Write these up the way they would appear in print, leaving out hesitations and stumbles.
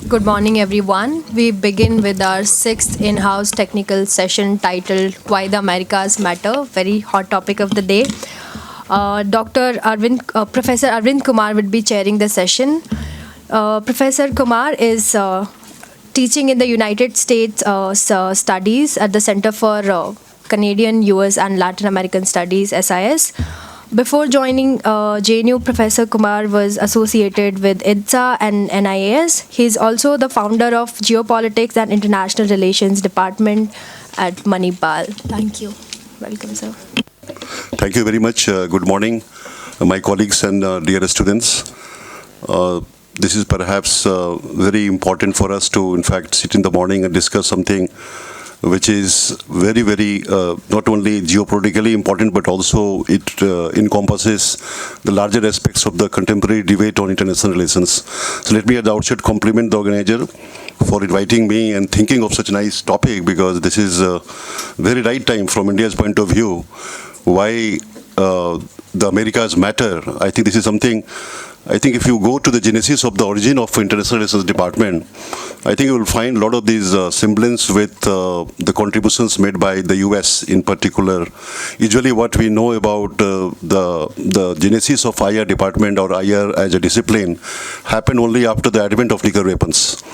Good morning, everyone. We begin with our sixth in-house technical session titled Why the Americas Matter, very hot topic of the day. Professor Arvind Kumar would be chairing the session. Professor Kumar is teaching in the United States Studies at the Center for Canadian, US, and Latin American Studies, SIS. Before joining JNU, Professor Kumar was associated with IDSA and NIAS. He's also the founder of Geopolitics and International Relations Department at Manipal. Thank you. Welcome, sir. Thank you very much. Good morning, my colleagues and dear students. This is perhaps very important for us to, in fact, sit in the morning and discuss something which is very, very not only geopolitically important, but also it encompasses the larger aspects of the contemporary debate on international relations. So let me at the outset compliment the organizer for inviting me and thinking of such a nice topic, because this is a very right time from India's point of view. Why the Americas matter. I think this is something, I think if you go to the genesis of the origin of International Relations Department, I think you will find a lot of these semblance with the contributions made by the US in particular. Usually what we know about the genesis of IR department or IR as a discipline happened only after the advent of nuclear weapons.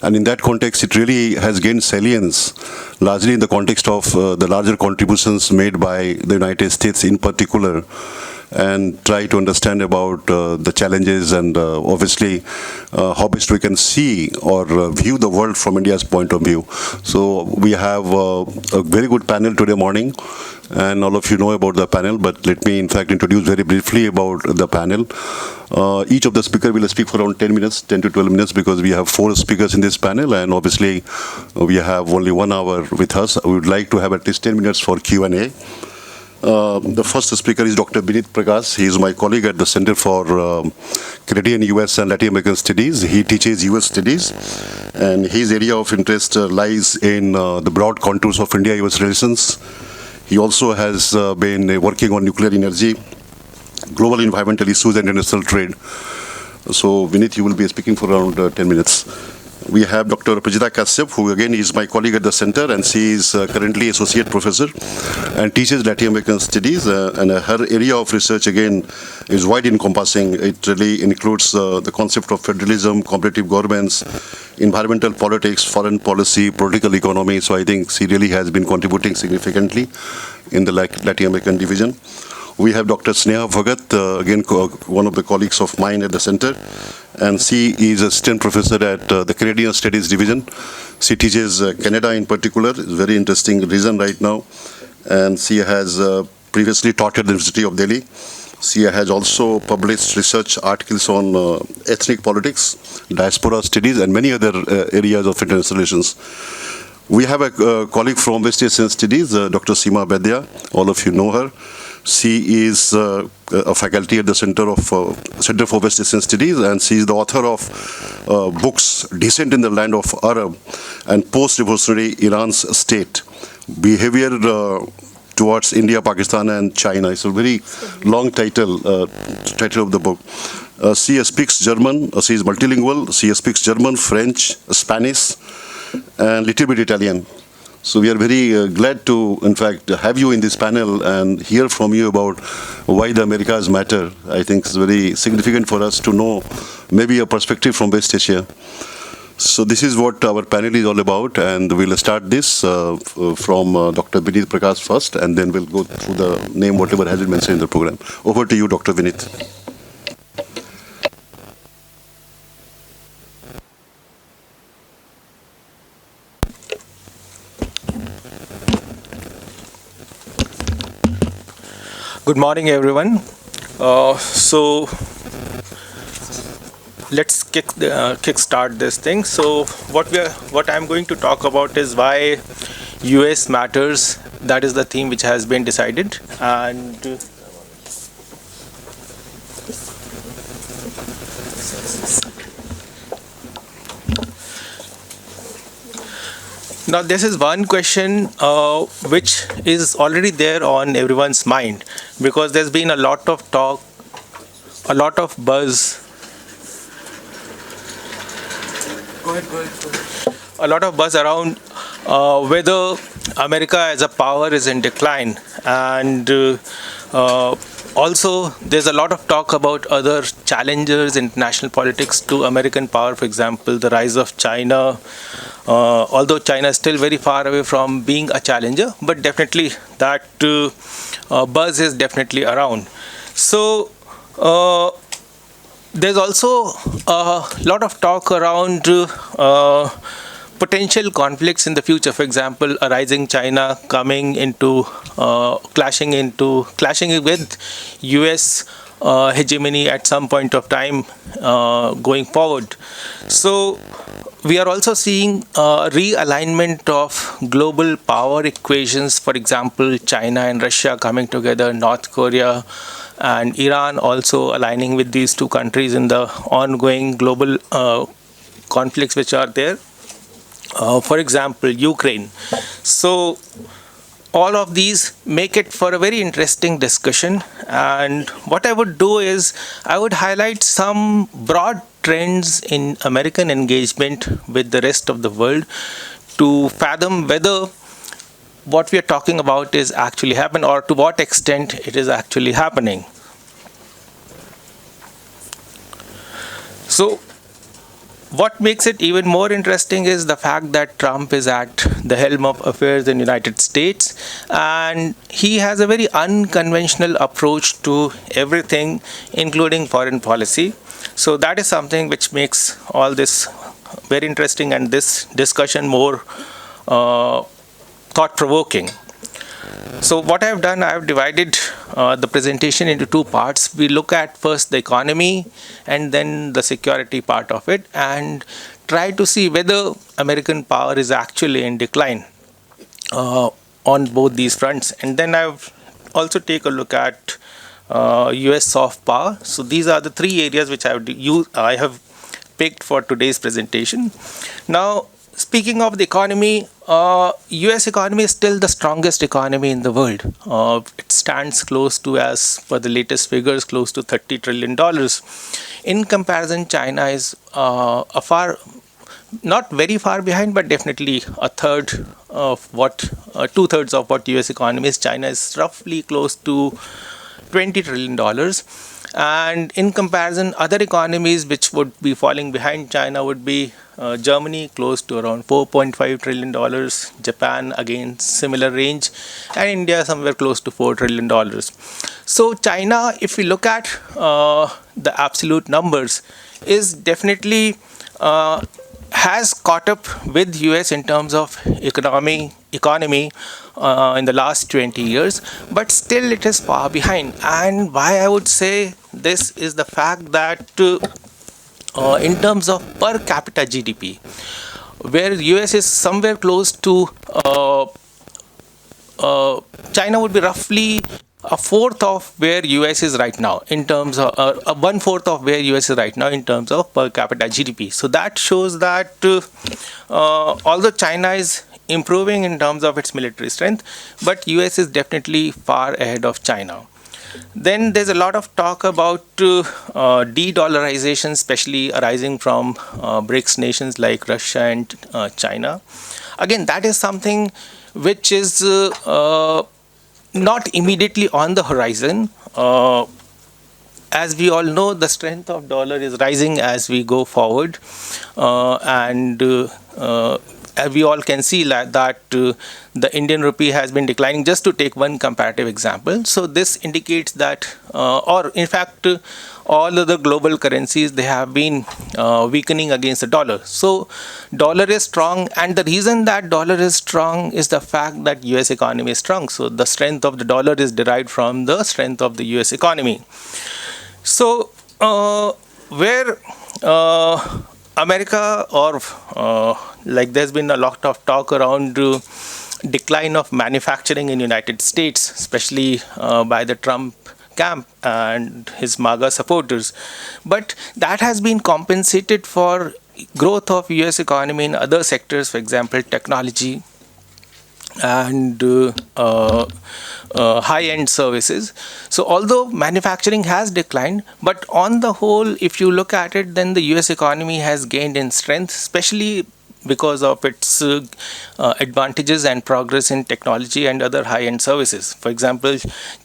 And in that context, it really has gained salience, largely in the context of the larger contributions made by the United States in particular, and try to understand about the challenges and obviously how best we can see or view the world from India's point of view. So we have a very good panel today morning, and all of you know about the panel, but let me in fact introduce very briefly about the panel. Each of the speakers will speak for around 10 minutes, 10 to 12 minutes, because we have 4 speakers in this panel, and obviously we have only 1 hour with us. We would like to have at least 10 minutes for Q&A. The first speaker is Dr. Vineet Prakash. He is my colleague at the Center for Canadian, US, and Latin American Studies. He teaches US Studies, and his area of interest lies in the broad contours of India-US relations. He also has been working on nuclear energy, global environmental issues, and international trade. So, Vineet, you will be speaking for around 10 minutes. We have Dr. Aprajita Kashyap, who again is my colleague at the center, and she is currently associate professor and teaches Latin American studies. And her area of research again is wide encompassing. It really includes the concept of federalism, competitive governments, environmental politics, foreign policy, political economy. So I think she really has been contributing significantly in the Latin American division. We have Dr. Sneha Bhagat, again one of the colleagues of mine at the center, and she is assistant professor at the Canadian Studies Division. She teaches Canada in particular. It's a very interesting reason right now, and she has previously taught at the University of Delhi. She has also published research articles on ethnic politics, diaspora studies, and many other areas of international relations. We have a colleague from West Asian Studies, Dr. Sima Baidya. All of you know her. She is a faculty at the Center for West Asian Studies, and she is the author of books Descent in the Land of Arab and Post-Revolutionary Iran's State, Behavior Towards India, Pakistan, and China. It's a very long title of the book. She speaks German. She is multilingual. She speaks German, French, Spanish, and little bit Italian. So we are very glad to, in fact, have you in this panel and hear from you about why the Americas matter. I think it's very significant for us to know maybe a perspective from West Asia. So this is what our panel is all about, and we'll start this from Dr. Vineet Prakash first, and then we'll go through the name, whatever has been mentioned in the program. Over to you, Dr. Vineet. Good morning, everyone. So let's kick start this thing. So what I'm going to talk about is why US matters. That is the theme which has been decided, and now this is one question which is already there on everyone's mind, because there's been a lot of talk, a lot of buzz a lot of buzz around whether America as a power is in decline, and also there's a lot of talk about other challengers in international politics to American power. For example, the rise of China. Although China is still very far away from being a challenger, but definitely that buzz is definitely around. So there's also a lot of talk around potential conflicts in the future. For example, a rising China coming into clashing with US hegemony at some point of time going forward. So we are also seeing realignment of global power equations. For example, China and Russia coming together, North Korea and Iran also aligning with these two countries in the ongoing global conflicts which are there. For example, Ukraine. So all of these make it for a very interesting discussion. And what I would do is I would highlight some broad trends in American engagement with the rest of the world to fathom whether what we are talking about is actually happening or to what extent it is actually happening. So what makes it even more interesting is the fact that Trump is at the helm of affairs in the United States, and he has a very unconventional approach to everything, including foreign policy. So that is something which makes all this very interesting and this discussion more thought-provoking. So what I have done, I have divided the presentation into two parts. We look at first the economy and then the security part of it, and try to see whether American power is actually in decline on both these fronts. And then I've also take a look at US soft power. So these are the three areas which I have picked for today's presentation. Now, speaking of the economy, US economy is still the strongest economy in the world. It stands close to, as per the latest figures, close to $30 trillion. In comparison, China is not very far behind, but definitely two-thirds of what US economy is. China is roughly close to $20 trillion. And in comparison, other economies which would be falling behind China would be Germany, close to around $4.5 trillion, Japan, again, similar range, and India, somewhere close to $4 trillion. So China, if we look at the absolute numbers, is definitely has caught up with US in terms of economy in the last 20 years, but still it is far behind. And why I would say this is the fact that in terms of per capita GDP, where US is somewhere close to China would be roughly a fourth of where US is right now in terms of one fourth of where US is right now in terms of per capita GDP. So that shows that although China is improving in terms of its military strength, but US is definitely far ahead of China. Then there's a lot of talk about de-dollarization, especially arising from BRICS nations like Russia and China. Again, that is something which is not immediately on the horizon. As we all know, the strength of dollar is rising as we go forward, and we all can see that the Indian rupee has been declining. Just to take one comparative example, so this indicates that, or in fact, all of the global currencies, they have been weakening against the dollar. So dollar is strong, and the reason that dollar is strong is the fact that US economy is strong. So the strength of the dollar is derived from the strength of the US economy. So where America, or like there's been a lot of talk around decline of manufacturing in United States, especially by the Trump camp and his MAGA supporters, but that has been compensated for growth of US economy in other sectors, for example technology and high-end services. So although manufacturing has declined, but on the whole, if you look at it, then the US economy has gained in strength, especially because of its advantages and progress in technology and other high-end services. For example,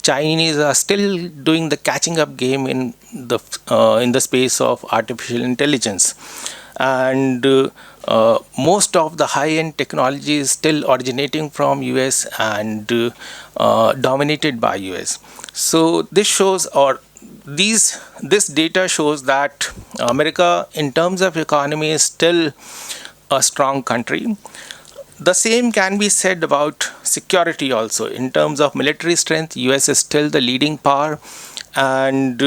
Chinese are still doing the catching up game in the space of artificial intelligence, and most of the high-end technology is still originating from US and dominated by US. So this shows, or this data shows that America, in terms of economy, is still a strong country. The same can be said about security also. In terms of military strength, US is still the leading power, and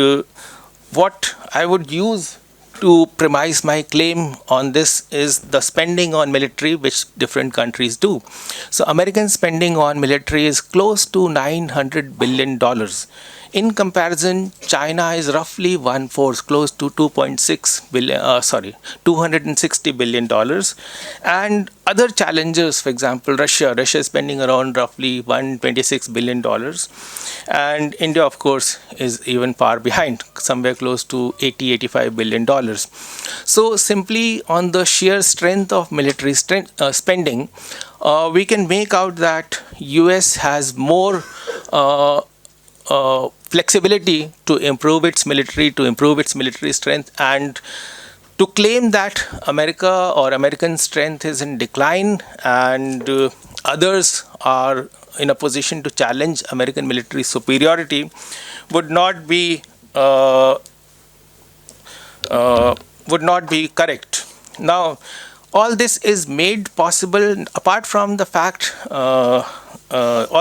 what I would use to premise my claim on this is the spending on military which different countries do. So American spending on military is close to $900 billion. In comparison, China is roughly one-fourth, close to $260 billion. And other challengers, for example, Russia is spending around roughly $126 billion. And India, of course, is even far behind, somewhere close to $85 billion. So simply on the sheer strength of military spending, we can make out that US has more flexibility to improve its military strength, and to claim that America or American strength is in decline and others are in a position to challenge American military superiority would not be correct. Now, all this is made possible, apart from the fact, all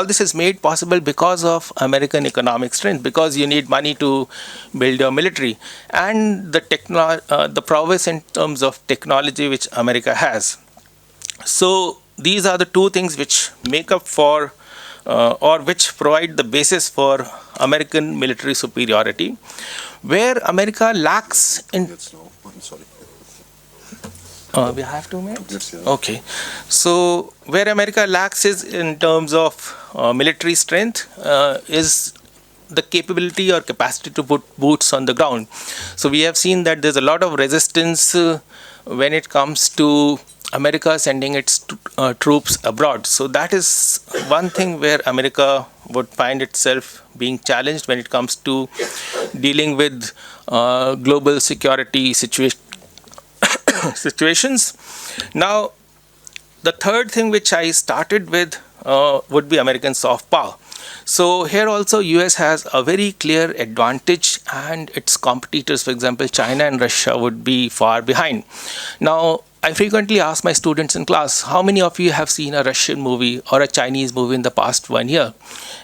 this is made possible because of American economic strength, because you need money to build your military, and the prowess in terms of technology which America has. So these are the two things which make up for, or which provide the basis for American military superiority. Where America lacks in... we have 2 minutes? Okay. So where America lacks is in terms of military strength is the capability or capacity to put boots on the ground. So we have seen that there's a lot of resistance when it comes to America sending its troops abroad. So that is one thing where America would find itself being challenged when it comes to dealing with global security situations. Now, the third thing which I started with would be American soft power. So here also US has a very clear advantage, and its competitors, for example, China and Russia, would be far behind. Now, I frequently ask my students in class, how many of you have seen a Russian movie or a Chinese movie in the past 1 year?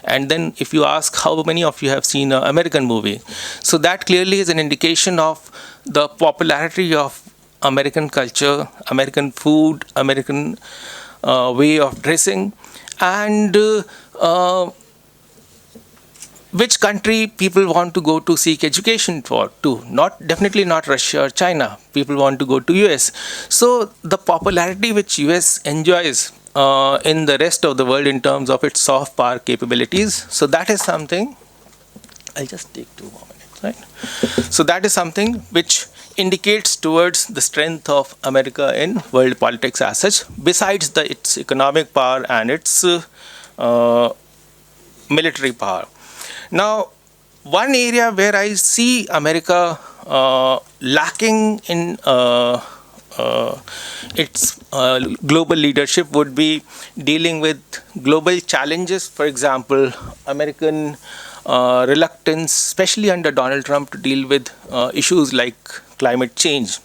And then if you ask, how many of you have seen an American movie? So that clearly is an indication of the popularity of American culture, American food, American way of dressing, and which country people want to go to seek education for too. Definitely not Russia or China. People want to go to US. So the popularity which US enjoys in the rest of the world in terms of its soft power capabilities. So that is something, I'll just take 2 more minutes, right? So that is something which indicates towards the strength of America in world politics as such, besides its economic power and its military power. Now, one area where I see America lacking in its global leadership would be dealing with global challenges. For example, American reluctance, especially under Donald Trump, to deal with issues like climate change.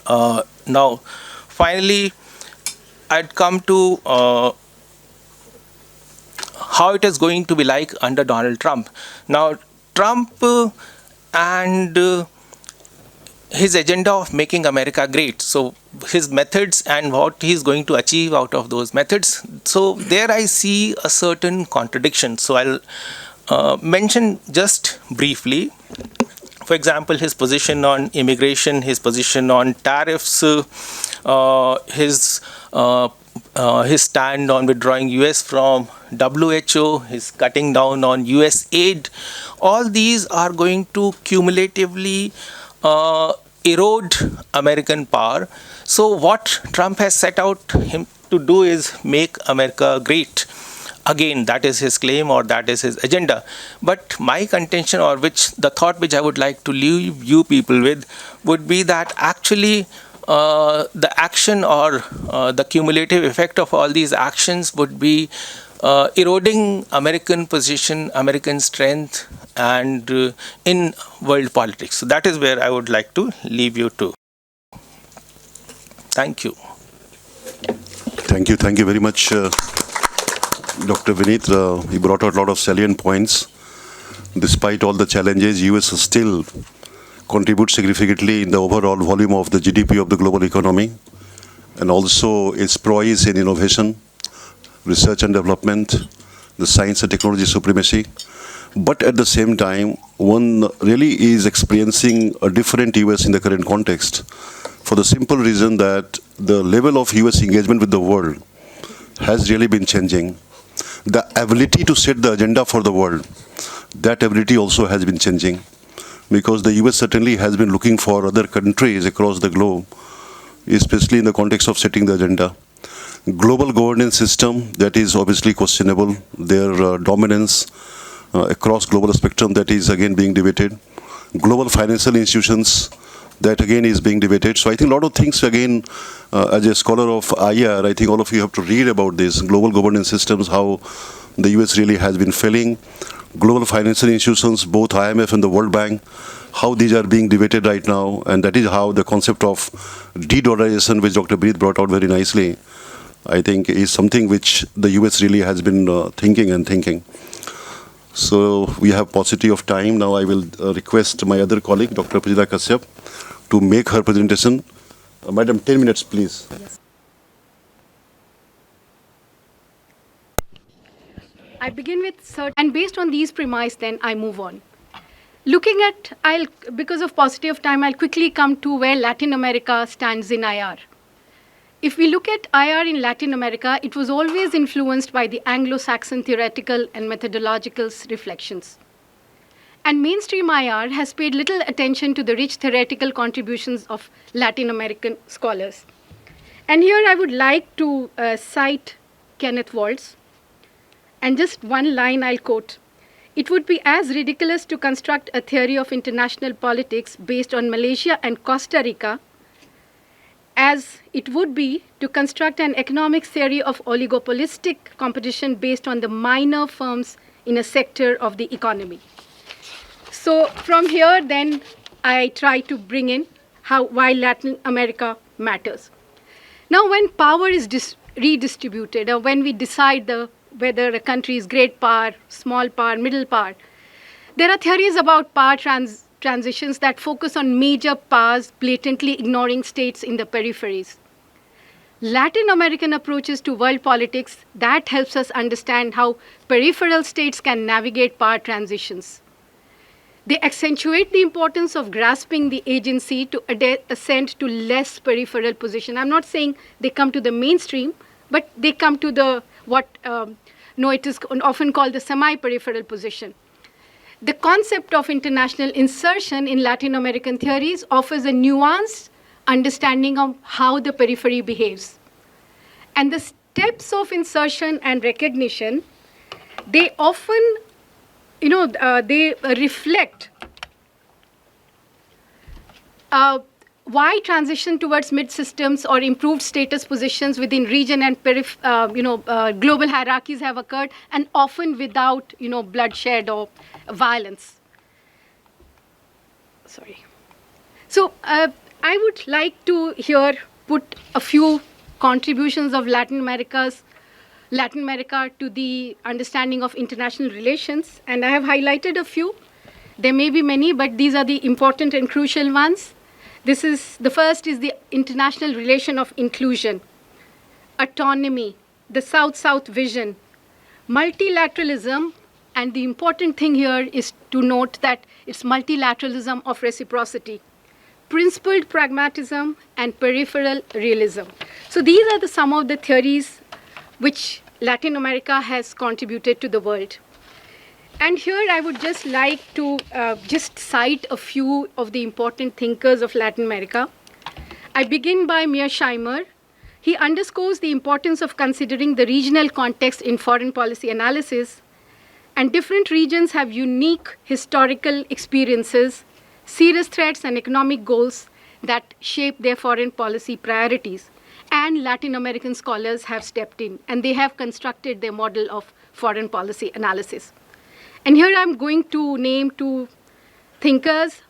Now, finally, I'd come to how it is going to be like under Donald Trump. Now, Trump and his agenda of making America great, so his methods and what he's going to achieve out of those methods, so there I see a certain contradiction. So I'll mention just briefly. For example, his position on immigration, his position on tariffs, his his stand on withdrawing US from WHO, his cutting down on US aid, all these are going to cumulatively erode American power. So what Trump has set out him to do is make America great. Again, that is his claim or that is his agenda. But my contention, or the thought which I would like to leave you people with, would be that actually the action or the cumulative effect of all these actions would be eroding American position, American strength, and in world politics. So that is where I would like to leave you to. Thank you. Thank you very much, Dr. Vineet. You brought out a lot of salient points. Despite all the challenges, US still contributes significantly in the overall volume of the GDP of the global economy, and also its prowess in innovation, research and development, the science and technology supremacy. But at the same time, one really is experiencing a different US in the current context, for the simple reason that the level of US engagement with the world has really been changing. The ability to set the agenda for the world, that ability also has been changing, because the US certainly has been looking for other countries across the globe, especially in the context of setting the agenda. Global governance system, that is obviously questionable. Their dominance across global spectrum, that is again being debated. Global financial institutions, that again is being debated. So I think a lot of things, again, as a scholar of IR, I think all of you have to read about this, global governance systems, how the US really has been failing. Global financial institutions, both IMF and the World Bank, how these are being debated right now, and that is how the concept of de-dollarization, which Dr. Vineet brought out very nicely, I think is something which the US really has been thinking. So we have paucity of time. Now I will request my other colleague, Dr. Aprajita Kashyap, to make her presentation. Madam, 10 minutes, please. Yes. I begin with certain, and based on these premises, then I move on. Looking at, because of paucity of time, I'll quickly come to where Latin America stands in IR. If we look at IR in Latin America, it was always influenced by the Anglo-Saxon theoretical and methodological reflections. And mainstream IR has paid little attention to the rich theoretical contributions of Latin American scholars. And here I would like to cite Kenneth Waltz. And just one line I'll quote. It would be as ridiculous to construct a theory of international politics based on Malaysia and Costa Rica as it would be to construct an economic theory of oligopolistic competition based on the minor firms in a sector of the economy. So from here, then, I try to bring in why Latin America matters. Now, when power is redistributed, or when we decide whether a country is great power, small power, middle power, there are theories about power transitions that focus on major powers blatantly ignoring states in the peripheries. Latin American approaches to world politics, that helps us understand how peripheral states can navigate power transitions. They accentuate the importance of grasping the agency to ascend to less peripheral position. I'm not saying they come to the mainstream, but they come to it is often called the semi-peripheral position. The concept of international insertion in Latin American theories offers a nuanced understanding of how the periphery behaves. And the steps of insertion and recognition, they often, they reflect why transition towards mid-systems or improved status positions within region and global hierarchies have occurred, and often without, bloodshed or violence. Sorry. So I would like to here put a few contributions of Latin America to the understanding of international relations, and I have highlighted a few. There may be many, but these are the important and crucial ones. The first is the international relation of inclusion, autonomy, the South-South vision, multilateralism, and the important thing here is to note that it's multilateralism of reciprocity, principled pragmatism, and peripheral realism. So these are some of the theories which Latin America has contributed to the world. And here I would just like to just cite a few of the important thinkers of Latin America. I begin by Mearsheimer. He underscores the importance of considering the regional context in foreign policy analysis, and different regions have unique historical experiences, serious threats, and economic goals that shape their foreign policy priorities. And Latin American scholars have stepped in, and they have constructed their model of foreign policy analysis. And here I'm going to name two thinkers,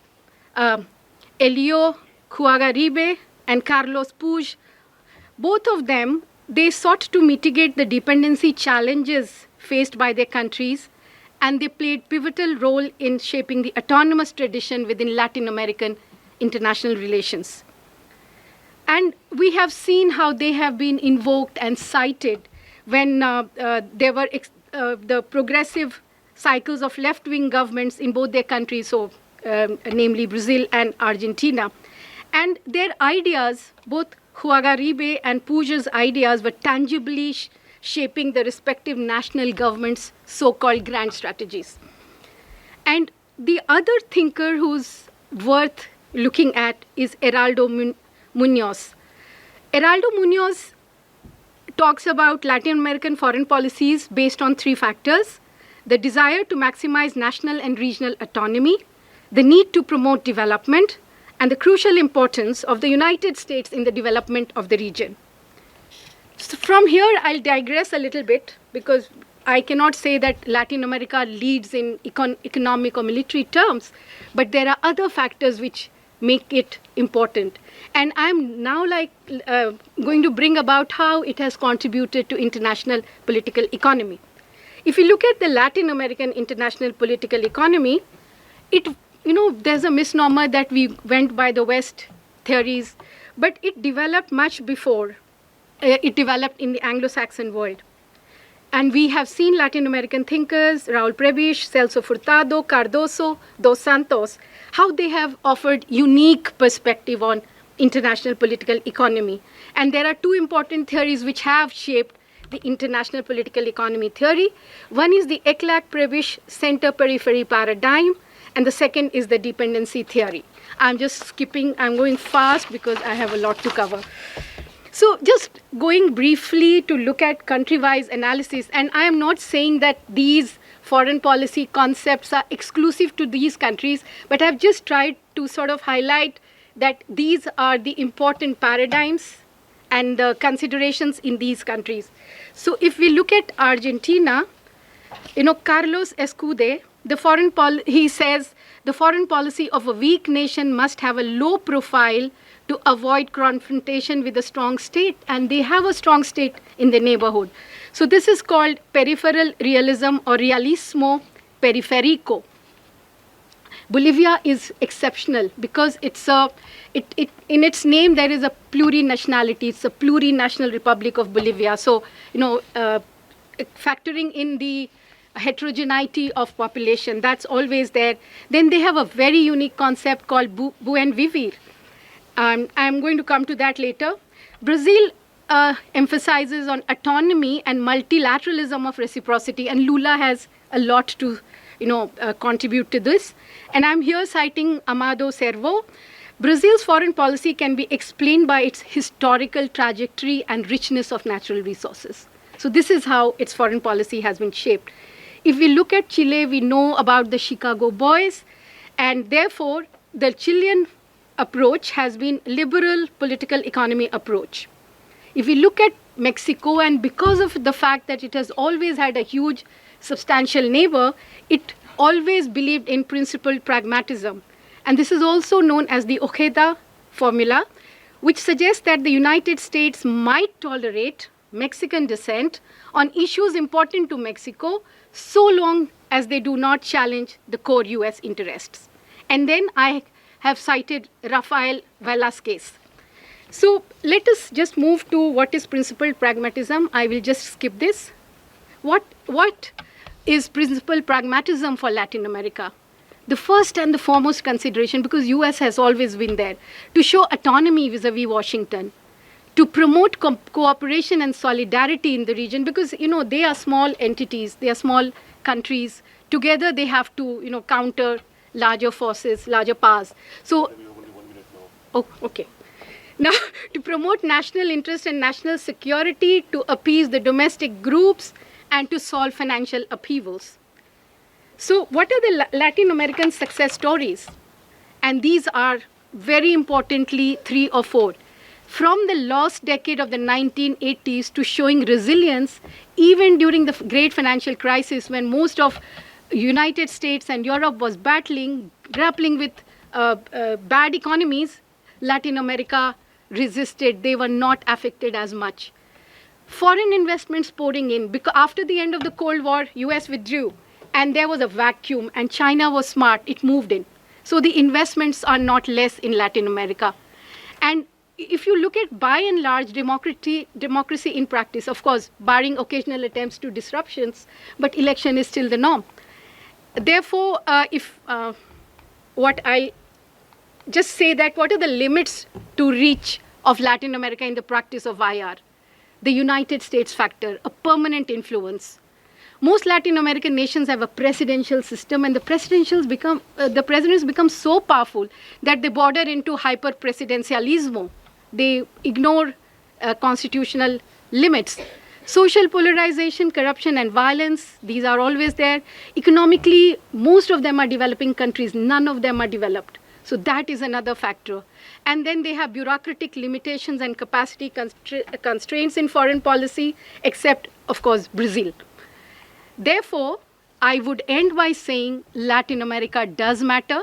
Elio Cuagarribe and Carlos Puig. Both of them, they sought to mitigate the dependency challenges faced by their countries, and they played pivotal role in shaping the autonomous tradition within Latin American international relations. And we have seen how they have been invoked and cited when there were the progressive cycles of left-wing governments in both their countries, so namely Brazil and Argentina. And their ideas, both Cuagarribe and Puig's ideas, were tangibly shaping the respective national governments' so-called grand strategies. And the other thinker who's worth looking at is Heraldo Munoz. Heraldo Munoz talks about Latin American foreign policies based on three factors: the desire to maximize national and regional autonomy, the need to promote development, and the crucial importance of the United States in the development of the region. So from here, I'll digress a little bit, because I cannot say that Latin America leads in economic or military terms, but there are other factors which make it important. And I'm now going to bring about how it has contributed to international political economy. If you look at the Latin American international political economy, there's a misnomer that we went by the West theories, but it developed much before. It developed in the Anglo-Saxon world. And we have seen Latin American thinkers, Raúl Prebisch, Celso Furtado, Cardoso, Dos Santos, how they have offered unique perspective on international political economy. And there are two important theories which have shaped the international political economy theory. One is the Eclac-Prebisch center-periphery paradigm, and the second is the dependency theory. I'm just skipping, I'm going fast because I have a lot to cover. So just going briefly to look at country-wise analysis, and I am not saying that these foreign policy concepts are exclusive to these countries, but I've just tried to sort of highlight that these are the important paradigms and the considerations in these countries. So if we look at Argentina, Carlos Escude, he says the foreign policy of a weak nation must have a low profile to avoid confrontation with a strong state, and they have a strong state in the neighborhood. So this is called peripheral realism or realismo periférico. Bolivia is exceptional because in its name there is a plurinationality. It's a plurinational Republic of Bolivia. So, factoring in the heterogeneity of population, that's always there. Then they have a very unique concept called buen vivir. I'm going to come to that later. Brazil emphasizes on autonomy and multilateralism of reciprocity, and Lula has a lot to contribute to this. And I'm here citing Amado Servo. Brazil's foreign policy can be explained by its historical trajectory and richness of natural resources. So this is how its foreign policy has been shaped. If we look at Chile, we know about the Chicago Boys, and therefore the Chilean approach has been liberal political economy approach. If we look at Mexico, and because of the fact that it has always had a huge substantial neighbor, it always believed in principled pragmatism. And this is also known as the Ojeda formula, which suggests that the United States might tolerate Mexican dissent on issues important to Mexico so long as they do not challenge the core US interests. And then I have cited Rafael Velasquez. So let us just move to what is principled pragmatism. I will just skip this. What is principled pragmatism for Latin America? the first and the foremost consideration, because US has always been there, to show autonomy vis-a-vis Washington, to promote cooperation and solidarity in the region, because, they are small entities, they are small countries. Together, they have to, counter larger forces, larger powers. So, oh, okay. Now, to promote national interest and national security, to appease the domestic groups, and to solve financial upheavals. So, what are the Latin American success stories? And these are, very importantly, 3 or 4. From the lost decade of the 1980s to showing resilience, even during the great financial crisis when most of United States and Europe was grappling with bad economies, Latin America resisted. They were not affected as much. Foreign investments pouring in, because after the end of the Cold War, US withdrew, and there was a vacuum, and China was smart, it moved in. So the investments are not less in Latin America. And if you look at, by and large, democracy in practice, of course, barring occasional attempts to disruptions, but election is still the norm. Therefore, what I just say that what are the limits to reach of Latin America in the practice of IR? The United States factor, a permanent influence. Most Latin American nations have a presidential system, and the presidents become so powerful that they border into hyper-presidentialismo. They ignore constitutional limits. Social polarization, corruption, and violence, these are always there. Economically, most of them are developing countries. None of them are developed. So that is another factor. And then they have bureaucratic limitations and capacity constraints in foreign policy, except, of course, Brazil. Therefore, I would end by saying Latin America does matter.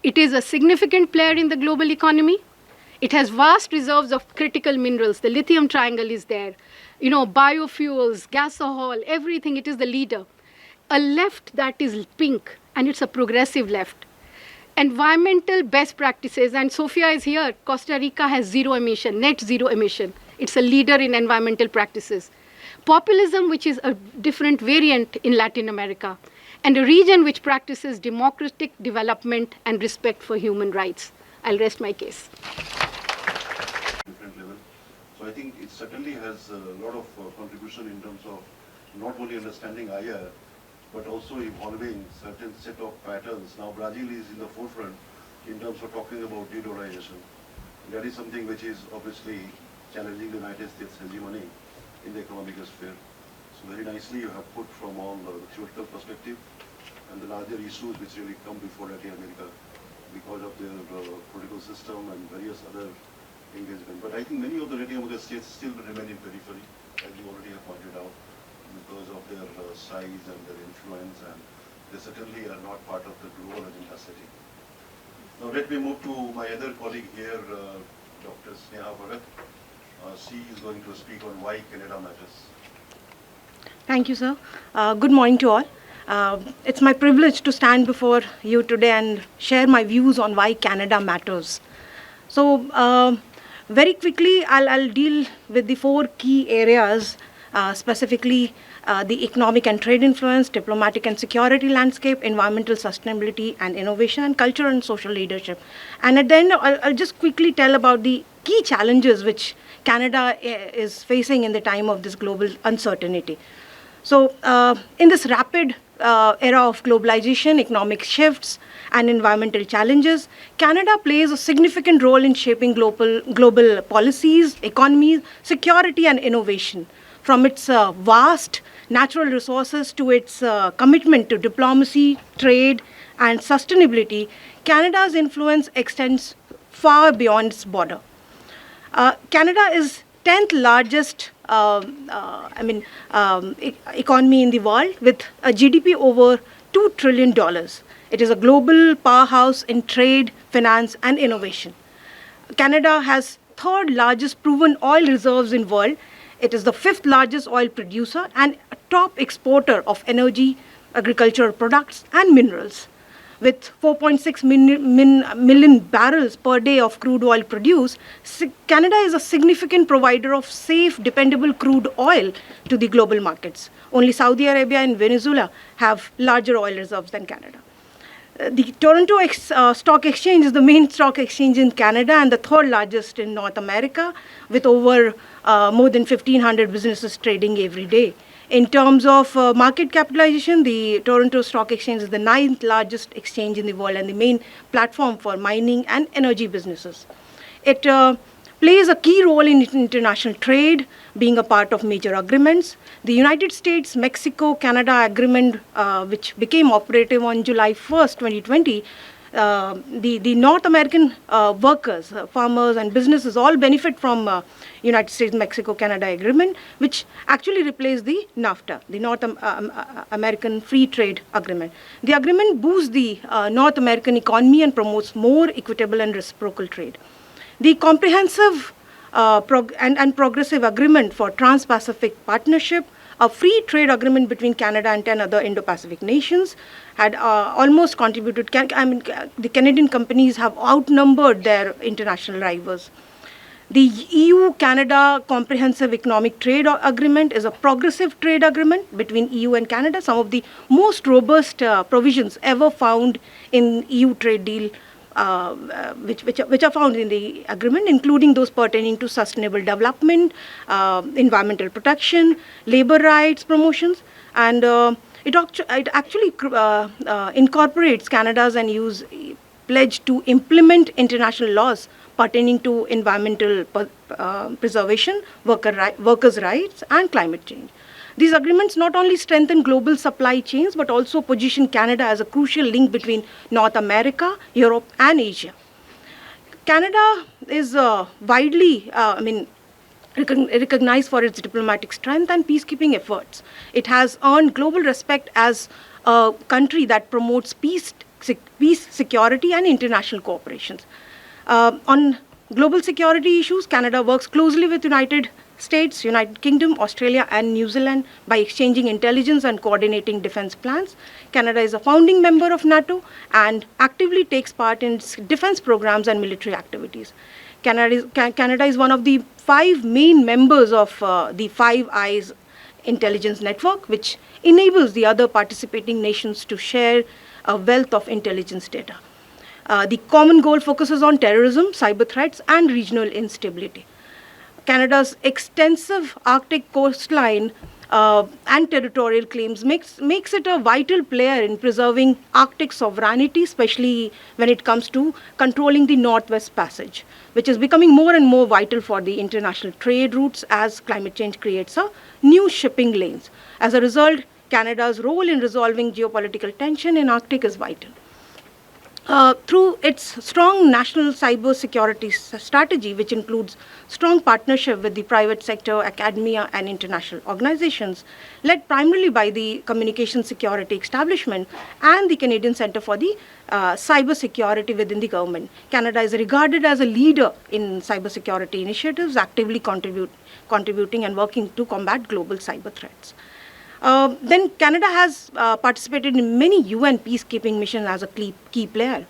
It is a significant player in the global economy. It has vast reserves of critical minerals. The lithium triangle is there. Biofuels, gasohol, everything. It is the leader. A left that is pink, and it's a progressive left. Environmental best practices, and Sofia is here. Costa Rica has zero emission, net zero emission. It's a leader in environmental practices. Populism, which is a different variant in Latin America, and a region which practices democratic development and respect for human rights. I'll rest my case. Different level. So I think it certainly has a lot of contribution in terms of not only understanding IR, but also evolving certain set of patterns. Now Brazil is in the forefront in terms of talking about de-dollarization. That is something which is obviously challenging the United States hegemony in the economic sphere. So very nicely you have put from all the theoretical perspective and the larger issues which really come before Latin America because of their political system and various other engagement. But I think many of the Latin American states still remain in periphery, as you already have pointed out, because of their size and their influence, and they certainly are not part of the global agenda setting. Now let me move to my other colleague here, Dr. Sneha Bhagat. She is going to speak on why Canada matters. Thank you, sir. Good morning to all. It's my privilege to stand before you today and share my views on why Canada matters. So, very quickly, I'll deal with the 4 key areas, specifically the economic and trade influence, diplomatic and security landscape, environmental sustainability and innovation, and culture and social leadership. And at the end, I'll just quickly tell about the key challenges which Canada is facing in the time of this global uncertainty. So in this rapid era of globalization, economic shifts, and environmental challenges, Canada plays a significant role in shaping global policies, economies, security, and innovation. From its vast natural resources to its commitment to diplomacy, trade, and sustainability, Canada's influence extends far beyond its border. Canada is 10th largest economy in the world with a GDP over $2 trillion. It is a global powerhouse in trade, finance, and innovation. Canada has 3rd largest proven oil reserves in the world. It is the 5th largest oil producer and a top exporter of energy, agricultural products, and minerals. With 4.6 million barrels per day of crude oil produced, Canada is a significant provider of safe, dependable crude oil to the global markets. Only Saudi Arabia and Venezuela have larger oil reserves than Canada. The Toronto Stock Exchange is the main stock exchange in Canada and the third largest in North America, with over more than 1,500 businesses trading every day. In terms of market capitalization, the Toronto Stock Exchange is the 9th largest exchange in the world and the main platform for mining and energy businesses. It plays a key role in international trade, being a part of major agreements. The United States-Mexico-Canada agreement, which became operative on July 1st, 2020, the North American workers, farmers and businesses all benefit from United States-Mexico-Canada agreement, which actually replaced the NAFTA, the North American Free Trade Agreement. The agreement boosts the North American economy and promotes more equitable and reciprocal trade. The comprehensive and progressive agreement for Trans-Pacific Partnership, a free trade agreement between Canada and 10 other Indo-Pacific nations, had almost contributed. The Canadian companies have outnumbered their international rivals. The EU-Canada Comprehensive Economic Trade Agreement is a progressive trade agreement between EU and Canada, some of the most robust provisions ever found in EU trade deal, which are found in the agreement, including those pertaining to sustainable development, environmental protection, labor rights promotions, and it actually incorporates Canada's and EU's pledge to implement international laws pertaining to environmental preservation, workers' rights, and climate change. These agreements not only strengthen global supply chains, but also position Canada as a crucial link between North America, Europe, and Asia. Canada is widely, recognized for its diplomatic strength and peacekeeping efforts. It has earned global respect as a country that promotes peace, security, and international cooperation. On global security issues, Canada works closely with United States, United Kingdom, Australia, and New Zealand by exchanging intelligence and coordinating defense plans. Canada is a founding member of NATO and actively takes part in defense programs and military activities. Canada is one of the 5 main members of the Five Eyes intelligence network, which enables the other participating nations to share a wealth of intelligence data. The common goal focuses on terrorism, cyber threats, and regional instability. Canada's extensive Arctic coastline and territorial claims makes it a vital player in preserving Arctic sovereignty, especially when it comes to controlling the Northwest Passage, which is becoming more and more vital for the international trade routes as climate change creates a new shipping lanes. As a result, Canada's role in resolving geopolitical tension in Arctic is vital. Through its strong national cyber security strategy, which includes strong partnership with the private sector, academia, and international organizations, led primarily by the Communication Security Establishment and the Canadian Centre for the Cyber Security within the government. Canada is regarded as a leader in cyber security initiatives, actively contributing and working to combat global cyber threats. Then Canada has participated in many UN peacekeeping missions as a key player.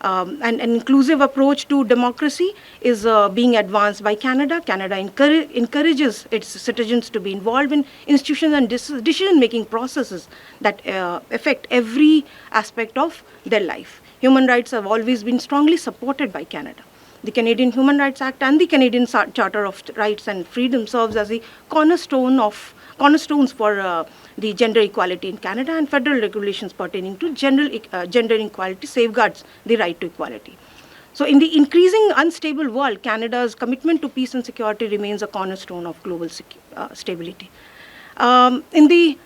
An inclusive approach to democracy is being advanced by Canada. Canada encourages its citizens to be involved in institutions and decision-making processes that affect every aspect of their life. Human rights have always been strongly supported by Canada. The Canadian Human Rights Act and the Canadian Charter of Rights and Freedom serves as the cornerstones for the gender equality in Canada, and federal regulations pertaining to gender equality safeguards the right to equality. So in the increasing unstable world, Canada's commitment to peace and security remains a cornerstone of global stability. In the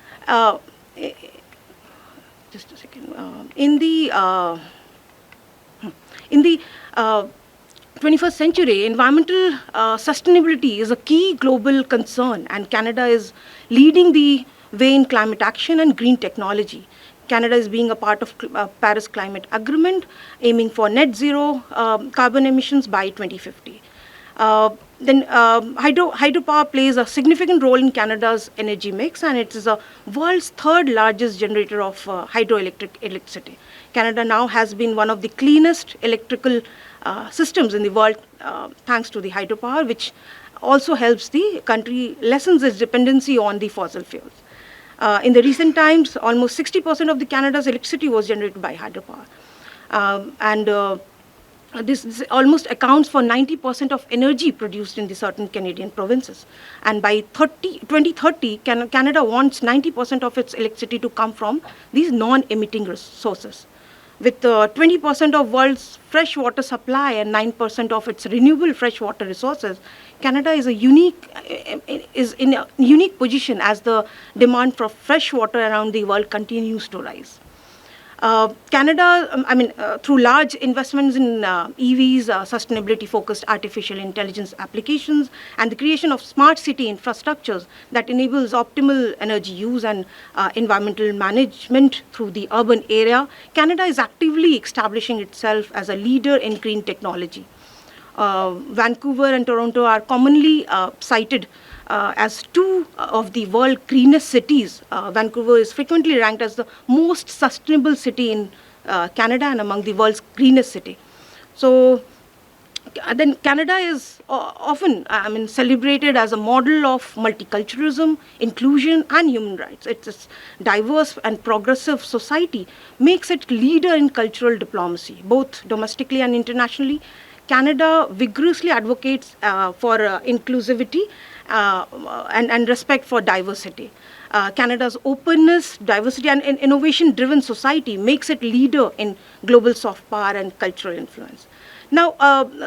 21st century, environmental sustainability is a key global concern, and Canada is leading the way in climate action and green technology. Canada is being a part of Paris Climate Agreement, aiming for net zero carbon emissions by 2050. Hydropower plays a significant role in Canada's energy mix, and it is the world's 3rd largest generator of electricity. Canada now has been one of the cleanest electrical systems in the world thanks to the hydropower, which also helps the country lessens its dependency on the fossil fuels. In the recent times, almost 60% of the Canada's electricity was generated by hydropower. This almost accounts for 90% of energy produced in the certain Canadian provinces. And by 2030, Canada wants 90% of its electricity to come from these non-emitting sources. With 20% of world's fresh water supply and 9% of its renewable freshwater resources, Canada is in a unique position as the demand for fresh water around the world continues to rise. Canada, through large investments in EVs, sustainability-focused artificial intelligence applications, and the creation of smart city infrastructures that enables optimal energy use and environmental management through the urban area, Canada is actively establishing itself as a leader in green technology. Vancouver and Toronto are commonly cited as two of the world's greenest cities. Vancouver is frequently ranked as the most sustainable city in Canada and among the world's greenest city. So then Canada is often celebrated as a model of multiculturalism, inclusion, and human rights. Its diverse and progressive society makes it leader in cultural diplomacy, both domestically and internationally. Canada vigorously advocates for inclusivity and respect for diversity. Canada's openness, diversity, and innovation-driven society makes it leader in global soft power and cultural influence. Now,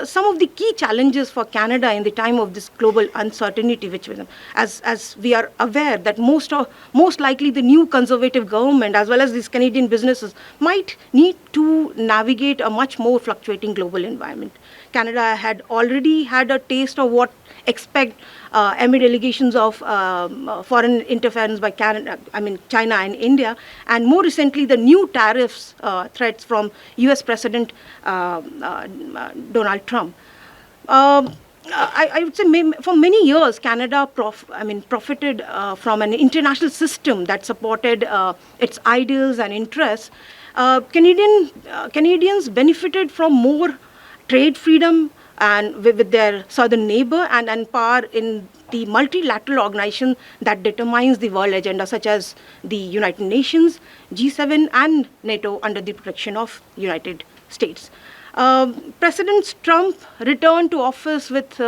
some of the key challenges for Canada in the time of this global uncertainty, which, as we are aware that most likely the new conservative government, as well as these Canadian businesses, might need to navigate a much more fluctuating global environment. Canada had already had a taste of what expect amid allegations of foreign interference by China and India, and more recently the new tariffs threats from U.S. President Donald Trump. I would say for many years, Canada profited from an international system that supported its ideals and interests. Canadians benefited from more trade freedom and with their southern neighbor and power in the multilateral organization that determines the world agenda, such as the United Nations, G7, and NATO under the protection of United States. President Trump returned to office with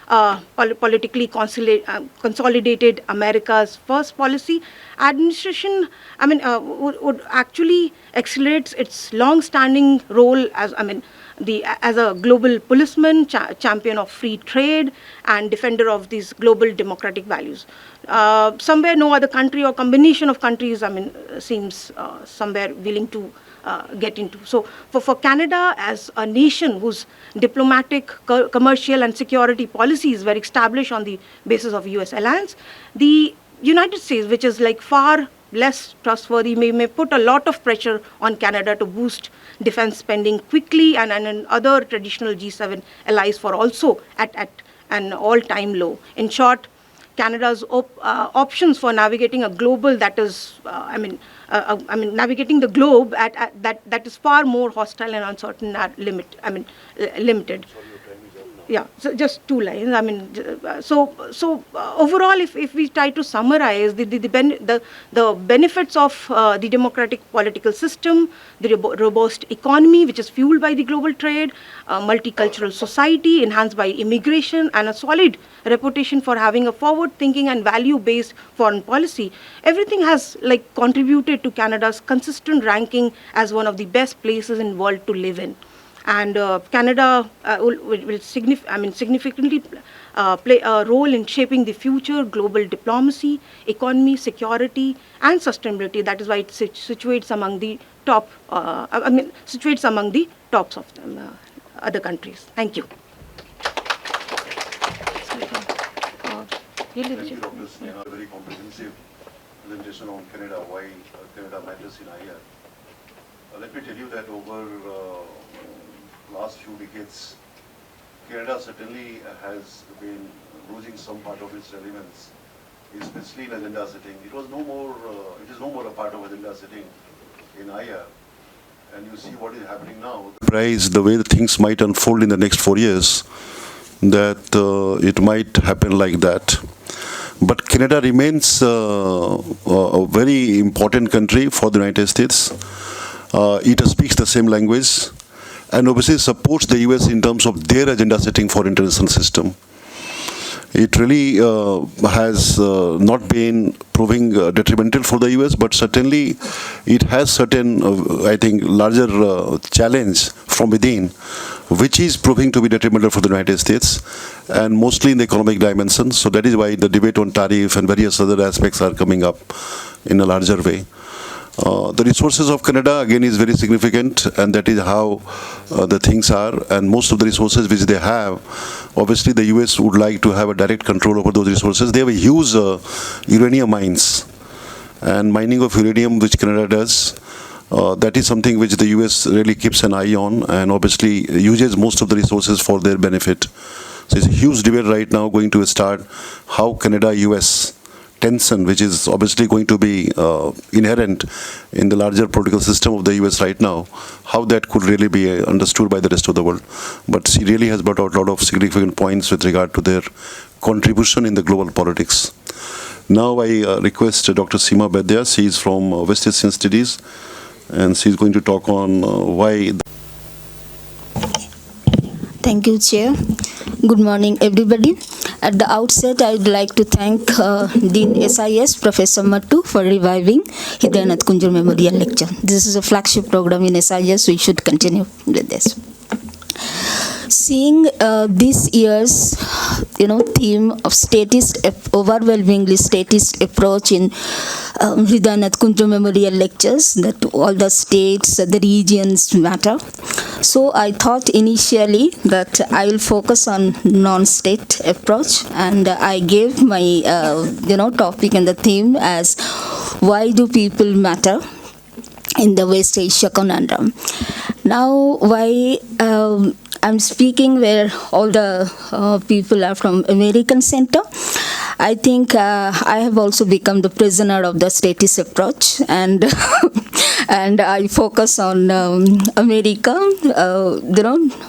politically consolidated America's first policy. Administration, would actually accelerate its long-standing role as a global policeman, champion of free trade, and defender of these global democratic values. Somewhere no other country or combination of countries, seems somewhere willing to get into. So for Canada as a nation whose diplomatic, commercial, and security policies were established on the basis of US alliance, the United States, which is like far less trustworthy, may put a lot of pressure on Canada to boost defense spending quickly, and other traditional G7 allies for also at an all-time low. In short, Canada's options for navigating a global that is, navigating the globe that is far more hostile and uncertain are limited. Yeah, so just 2 lines. So overall, if we try to summarize the benefits of the democratic political system, the robust economy, which is fueled by the global trade, multicultural society enhanced by immigration, and a solid reputation for having a forward-thinking and value-based foreign policy, everything has contributed to Canada's consistent ranking as one of the best places in the world to live in. And Canada will significantly play a role in shaping the future global diplomacy, economy, security, and sustainability. That is why it situates among the top. Situates among the tops of other countries. Thank you. Thank you, Dr. Sneha. Very comprehensive presentation on Canada, why Canada matters in IR. Let me tell you that over last few decades, Canada certainly has been losing some part of its relevance, especially in agenda setting. It is no more a part of agenda setting in IR. And you see what is happening now. The way the things might unfold in the next 4 years, that it might happen like that. But Canada remains a very important country for the United States. It speaks the same language and obviously supports the US in terms of their agenda setting for international system. It really has not been proving detrimental for the US, but certainly it has certain, I think, larger challenge from within, which is proving to be detrimental for the United States, and mostly in the economic dimension. So that is why the debate on tariff and various other aspects are coming up in a larger way. The resources of Canada again is very significant, and that is how the things are. And most of the resources which they have, obviously the US would like to have a direct control over those resources. They have a huge uranium mines, and mining of uranium which Canada does, that is something which the US really keeps an eye on, and obviously uses most of the resources for their benefit. So it's a huge debate right now going to start how Canada-US tension, which is obviously going to be inherent in the larger political system of the US right now, how that could really be understood by the rest of the world. But she really has brought out a lot of significant points with regard to their contribution in the global politics. Now I request Dr. Sima Baidya. She is from West Asian Studies, and she is going to talk on why. Thank you, Chair. Good morning, everybody. At the outset, I would like to thank Dean SIS, Professor Mattu, for reviving Hriday Nath Kunzru Memorial Lecture. This is a flagship program in SIS. We should continue with this. Seeing this year's, theme of overwhelmingly statist approach in Hriday Nath Kunzru Memorial Lectures, that all the states, the regions matter. So I thought initially that I will focus on non-state approach, and I gave my, topic and the theme as why do people matter in the West Asia conundrum. Now, why I'm speaking where all the people are from American Center. I think I have also become the prisoner of the statist approach, and and I focus on America,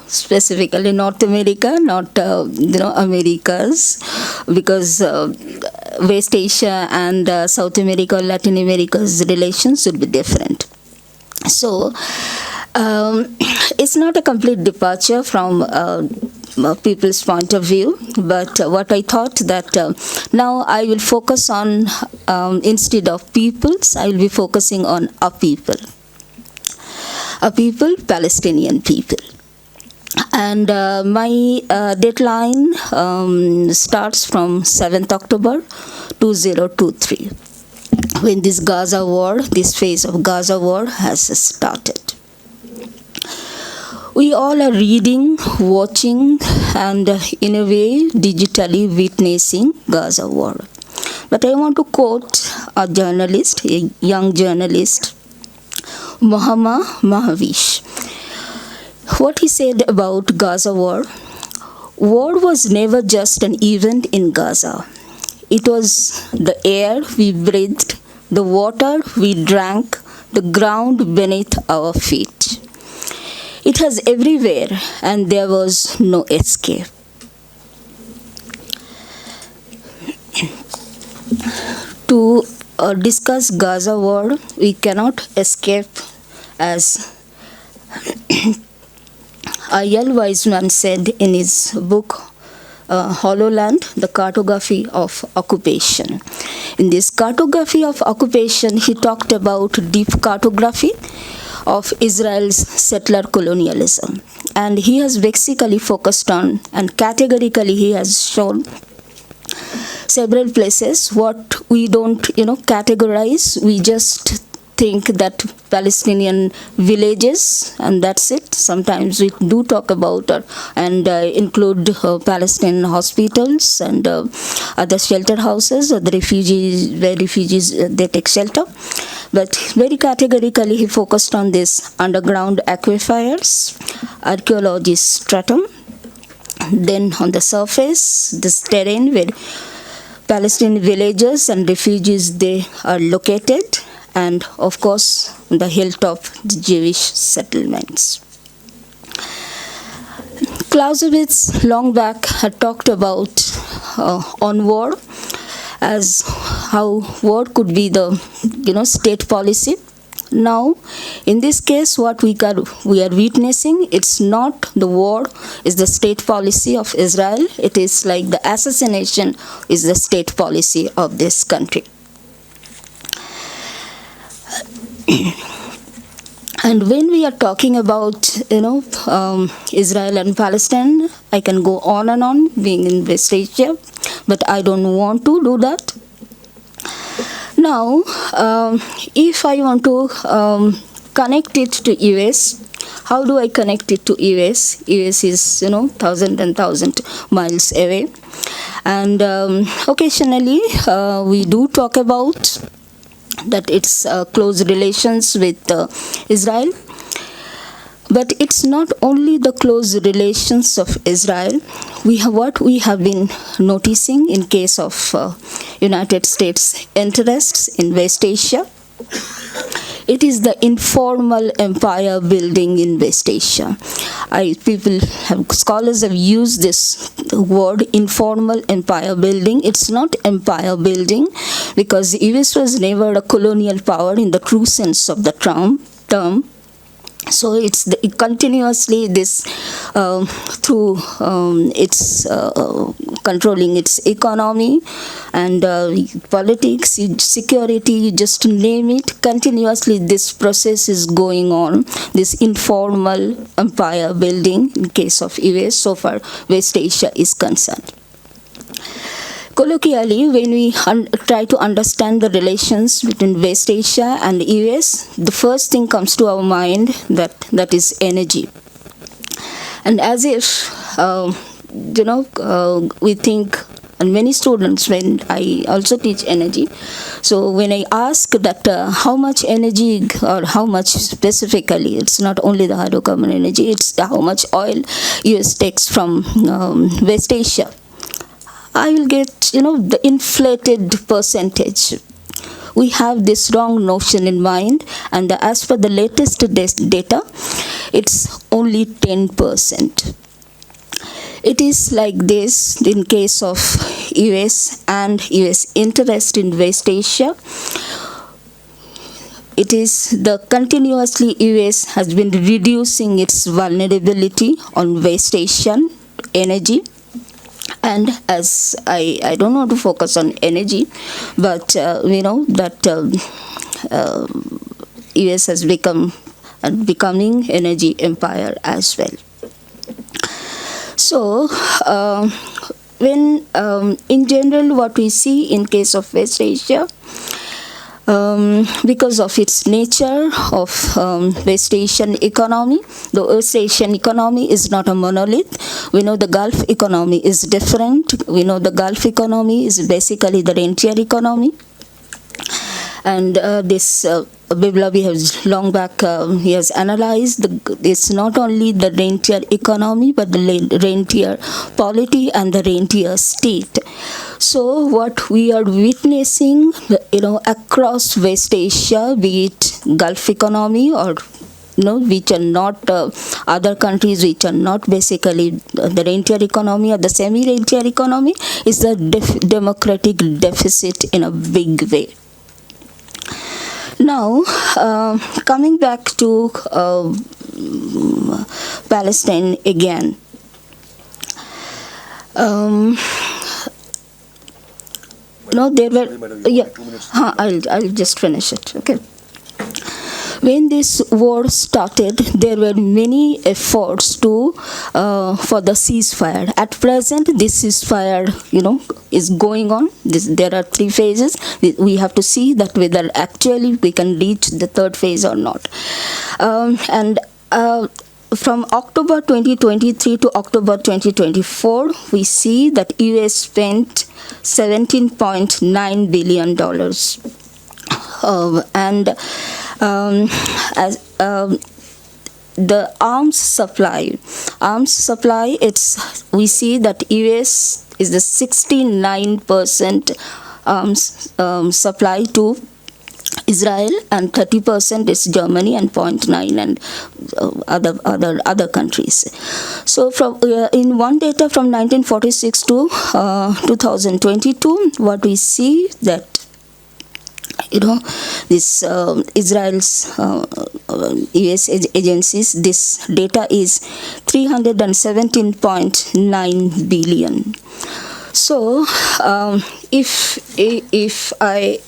specifically North America, not Americas, because West Asia and South America, Latin America's relations would be different. So it's not a complete departure from people's point of view, but what I thought that now I will focus on, instead of peoples, I will be focusing on a people, Palestinian people. And my deadline starts from 7th October 2023, when this Gaza war, this phase of Gaza war has started. We all are reading, watching, and in a way, digitally witnessing Gaza war. But I want to quote a journalist, a young journalist, Muhammad Mahavish. What he said about Gaza war: war was never just an event in Gaza. It was the air we breathed, the water we drank, the ground beneath our feet. It was everywhere, and there was no escape. To discuss Gaza war, we cannot escape, as I.L. Wiseman said in his book, Hololand, the Cartography of Occupation. In this Cartography of Occupation, he talked about deep cartography of Israel's settler colonialism. And he has basically focused on, and categorically he has shown several places what we don't, categorize. We just think that Palestinian villages, and that's it. Sometimes we do talk about and include Palestinian hospitals and other shelter houses, or the refugees, where refugees they take shelter. But very categorically, he focused on this underground aquifers, archaeology stratum, then on the surface, this terrain where Palestinian villages and refugees they are located, and of course the hilltop, the Jewish settlements. Clausewitz long back had talked about on war, as how war could be the state policy. Now, in this case, what we are witnessing, it's not the war is the state policy of Israel. It is like the assassination is the state policy of this country. And when we are talking about, Israel and Palestine, I can go on and on, being in West Asia, but I don't want to do that. Now, if I want to connect it to US, how do I connect it to US? US is, 1,000 miles away. And occasionally, we do talk about that it's close relations with Israel. But it's not only the close relations of Israel. What we have been noticing in case of United States interests in West Asia, it is the informal empire building in West Asia. Scholars have used this word, informal empire building. It's not empire building because the US was never a colonial power in the true sense of the term. So it's continuously this through its controlling its economy and politics, security, just name it. Continuously, this process is going on. This informal empire building in case of US, so far West Asia is concerned. Colloquially, when we try to understand the relations between West Asia and US, the first thing comes to our mind that is energy. And as if, we think, and many students, when I also teach energy, so when I ask that how much energy or how much specifically, it's not only the hydrocarbon energy, it's how much oil US takes from West Asia, I will get, the inflated percentage. We have this wrong notion in mind, and as per the latest data, it's only 10%. It is like this in case of US and US interest in West Asia. It is the continuously US has been reducing its vulnerability on West Asian energy. And as I don't want to focus on energy, but we know that US has becoming energy empire as well. So when in general what we see in case of West Asia, because of its nature of West Asian economy, the West Asian economy is not a monolith. We know the Gulf economy is different. We know the Gulf economy is basically the rentier economy. And this Biplavi has long back, he has analyzed it's not only the rentier economy, but the rentier polity and the rentier state. So what we are witnessing, across West Asia, be it Gulf economy or which are not other countries which are not basically the rentier economy or the semi-rentier economy, is a democratic deficit in a big way. Now, coming back to Palestine again. There were, yeah, I'll just finish it, okay. When this war started, there were many efforts to for the ceasefire. At present, this ceasefire, is going on. There are 3 phases. We have to see that whether actually we can reach the 3rd phase or not. From October 2023 to October 2024, we see that US spent $17.9 billion. The arms supply, we see that US is the 69% arms supply to Israel, and 30% is Germany, and 0.9 and other countries. So from in one data from 1946 to 2022, what we see that this Israel's US agencies, this data is 317.9 billion. So, if I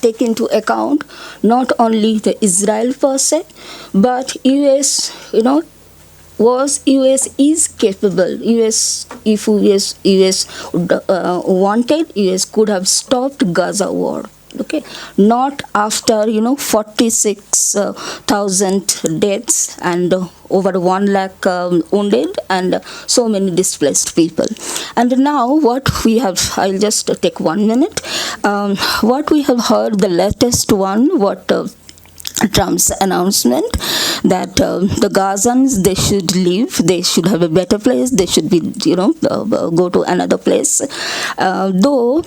take into account not only the Israel per se, but US, US is capable. If US wanted, US could have stopped Gaza war. Okay, not after 46,000 deaths and over 1 lakh wounded and so many displaced people. And now what we have, I'll just take 1 minute. What we have heard, the latest one, what Trump's announcement that the Gazans, they should leave, they should have a better place, they should be, go to another place. Though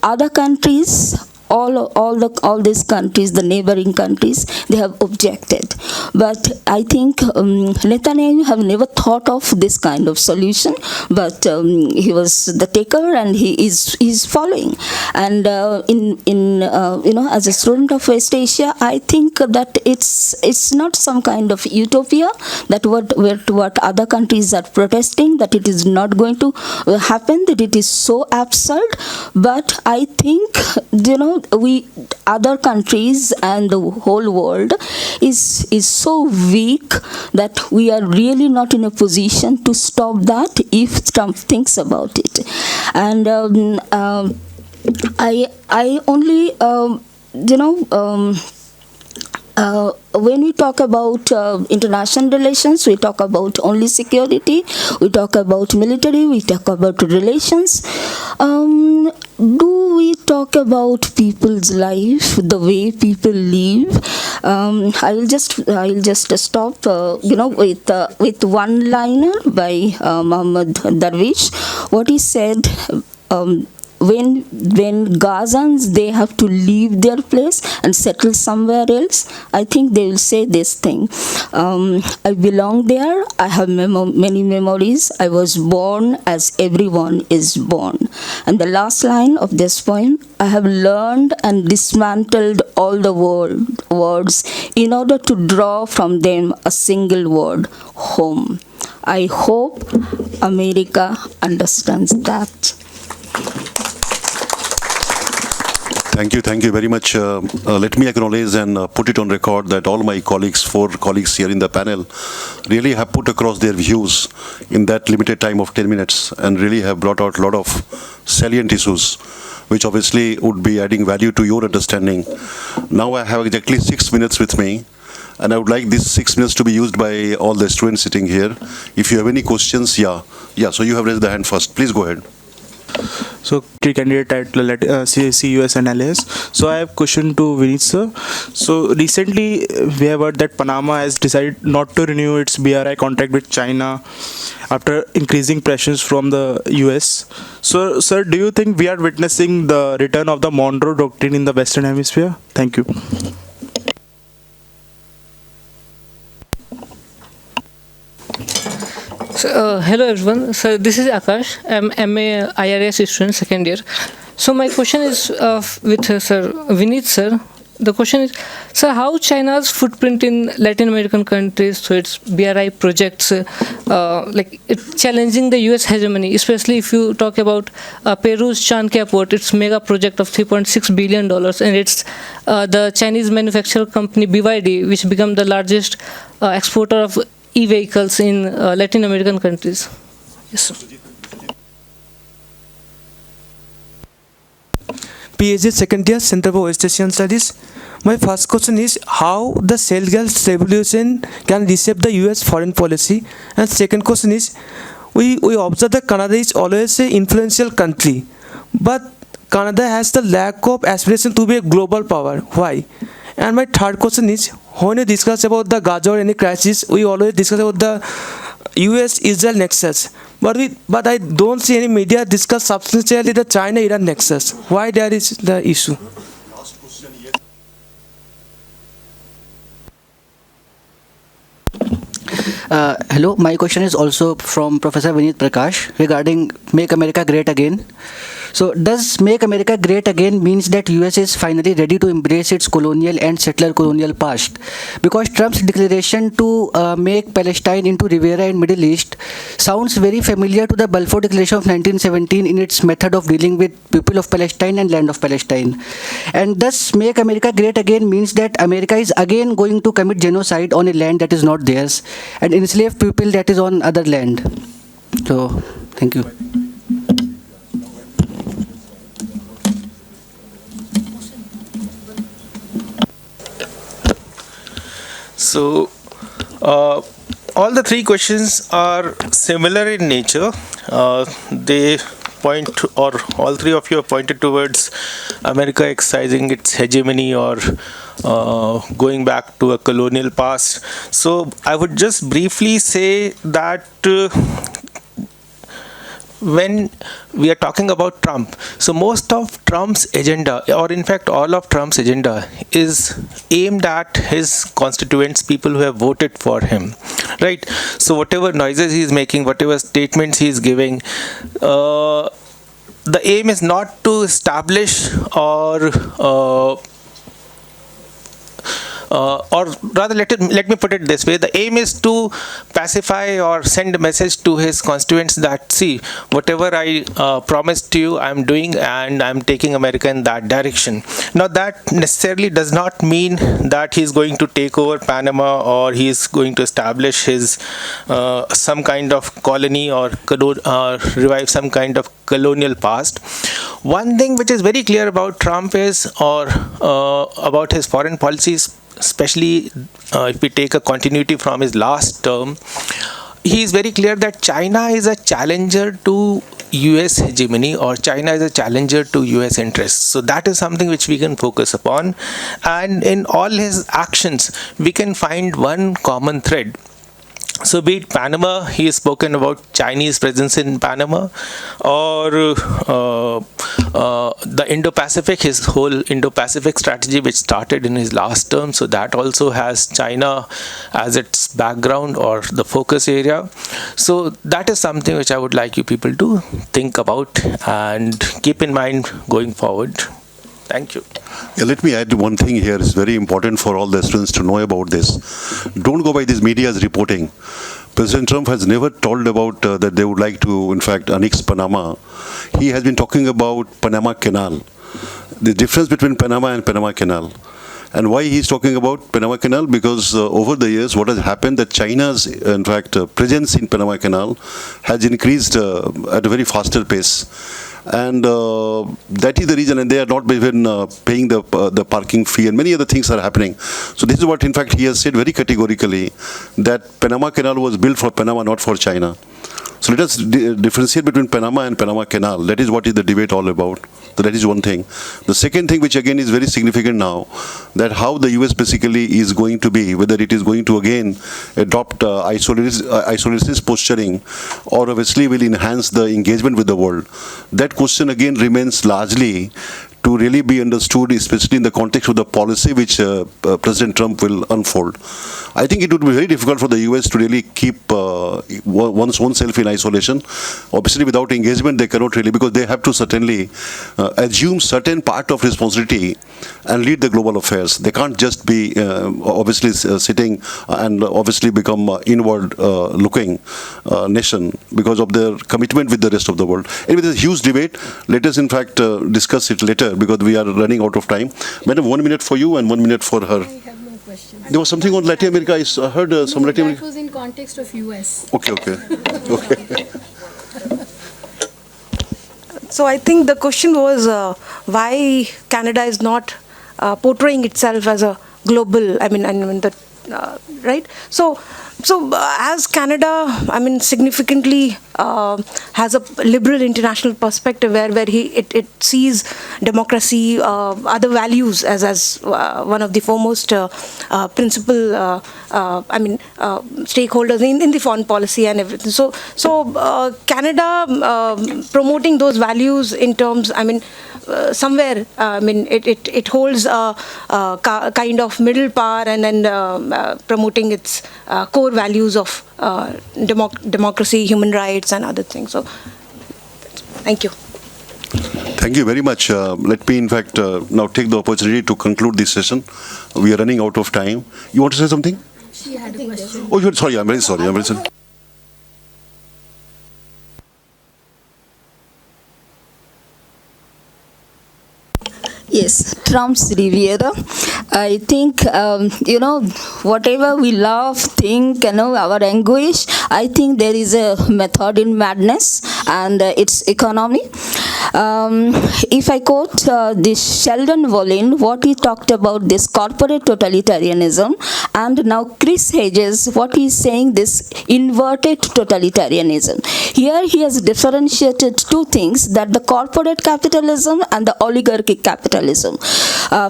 other countries, all these countries, the neighboring countries, they have objected. But I think Netanyahu have never thought of this kind of solution, but he was the taker and he is following. And as a student of West Asia, I think that it's not some kind of utopia that what other countries are protesting, that it is not going to happen, that it is so absurd. But I think we other countries and the whole world is so weak that we are really not in a position to stop that if Trump thinks about it. And I only when we talk about international relations, we talk about only security, we talk about military, we talk about relations. Do we talk about people's life, the way people live? I'll just stop, with one liner by Muhammad Darwish. What he said. When Gazans, they have to leave their place and settle somewhere else, I think they will say this thing. I belong there. I have many memories. I was born as everyone is born. And the last line of this poem, I have learned and dismantled all the words in order to draw from them a single word, home. I hope America understands that. Thank you very much. Let me acknowledge and put it on record that all my colleagues, 4 colleagues here in the panel, really have put across their views in that limited time of 10 minutes and really have brought out a lot of salient issues, which obviously would be adding value to your understanding. Now I have exactly 6 minutes with me, and I would like these 6 minutes to be used by all the students sitting here. If you have any questions, yeah, so you have raised the hand first. Please go ahead. So, candidate at CCUS&LAS. So, I have a question to Vineet sir. So, recently we have heard that Panama has decided not to renew its BRI contract with China after increasing pressures from the US. So, sir, do you think we are witnessing the return of the Monroe Doctrine in the Western Hemisphere? Thank you. Hello everyone. So this is Akash. I'm MA IRS student, second year. So my question is with Sir Vineet sir. The question is, sir, how China's footprint in Latin American countries through its BRI projects, it's challenging the US hegemony, especially if you talk about Peru's Chanquia port, its mega project of $3.6 billion, and it's the Chinese manufacturer company BYD, which become the largest exporter of e-vehicles in Latin American countries. Yes, sir. PhD second year, Center for West Asian Studies. My first question is how the shale gas revolution can reshape the US foreign policy. And second question is, we observe that Canada is always an influential country, but Canada has the lack of aspiration to be a global power. Why? And my third question is, when we discuss about the Gaza or any crisis, we always discuss about the US-Israel nexus. But I don't see any media discuss substantially the China-Iran nexus. Why there is the issue? Hello, my question is also from Professor Vineet Prakash regarding Make America Great Again. So, does Make America Great Again means that US is finally ready to embrace its colonial and settler colonial past? Because Trump's declaration to make Palestine into Riviera and Middle East sounds very familiar to the Balfour Declaration of 1917 in its method of dealing with people of Palestine and land of Palestine. And thus, Make America Great Again means that America is again going to commit genocide on a land that is not theirs and enslave people that is on other land. So, thank you. So, all the three questions are similar in nature. They point to, or all three of you have pointed towards America exercising its hegemony or going back to a colonial past. So, I would just briefly say that when we are talking about Trump, so most of Trump's agenda, or in fact all of Trump's agenda, is aimed at his constituents, people who have voted for him, right? So whatever noises he is making, whatever statements he is giving, the aim is not to establish or rather let me put it this way, the aim is to pacify or send a message to his constituents that, see, whatever I promised to you, I'm doing, and I'm taking America in that direction. Now that necessarily does not mean that he's going to take over Panama or he's going to establish his some kind of colony or revive some kind of colonial past. One thing which is very clear about Trump is, or about his foreign policies, especially if we take a continuity from his last term, he is very clear that China is a challenger to US hegemony, or China is a challenger to US interests. So that is something which we can focus upon, and in all his actions we can find one common thread. So be it Panama, he has spoken about Chinese presence in Panama, or the Indo-Pacific, his whole Indo-Pacific strategy which started in his last term. So that also has China as its background or the focus area. So that is something which I would like you people to think about and keep in mind going forward. Thank you. Yeah, let me add one thing here. It's very important for all the students to know about this. Don't go by this media's reporting. President Trump has never told about that they would like to, in fact, annex Panama. He has been talking about Panama Canal. The difference between Panama and Panama Canal. And why he's talking about Panama Canal? Because over the years, what has happened that China's, in fact, presence in Panama Canal has increased at a very faster pace. And that is the reason, and they are not even paying the parking fee, and many other things are happening. So this is what, in fact, he has said very categorically, that Panama Canal was built for Panama, not for China. So let us differentiate between Panama and Panama Canal. That is what is the debate all about. So that is one thing. The second thing, which again is very significant now, that how the US basically is going to be, whether it is going to again adopt isolationist posturing, or obviously will enhance the engagement with the world. That question again remains largely to really be understood, especially in the context of the policy which President Trump will unfold. I think it would be very difficult for the US to really keep one's own self in isolation. Obviously, without engagement, they cannot really, because they have to certainly assume certain part of responsibility and lead the global affairs. They can't just be obviously sitting and obviously become inward looking nation because of their commitment with the rest of the world. Anyway, there's a huge debate. Let us in fact discuss it later, because we are running out of time. Madam, 1 minute for you and 1 minute for her. I have no question. There was something on Latin America. I heard some Latin America. That was in context of US. Okay. So I think the question was why Canada is not portraying itself as a global, right? So as Canada, significantly has a liberal international perspective where it sees democracy, other values as one of the foremost principal stakeholders in the foreign policy and everything. So Canada promoting those values in terms, somewhere, it holds a kind of middle power and then promoting its core values of democracy, human rights, and other things. So, thank you. Thank you very much. Let me, in fact, now take the opportunity to conclude this session. We are running out of time. You want to say something? She had a question. Oh, you're sorry. I'm very sorry. I'm very sorry. Yes, Trump's Riviera. I think, whatever we love, think, our anguish, I think there is a method in madness and its economy. If I quote this Sheldon Volin, what he talked about this corporate totalitarianism, and now Chris Hedges, what he's saying, this inverted totalitarianism. Here he has differentiated two things, that the corporate capitalism and the oligarchic capitalism.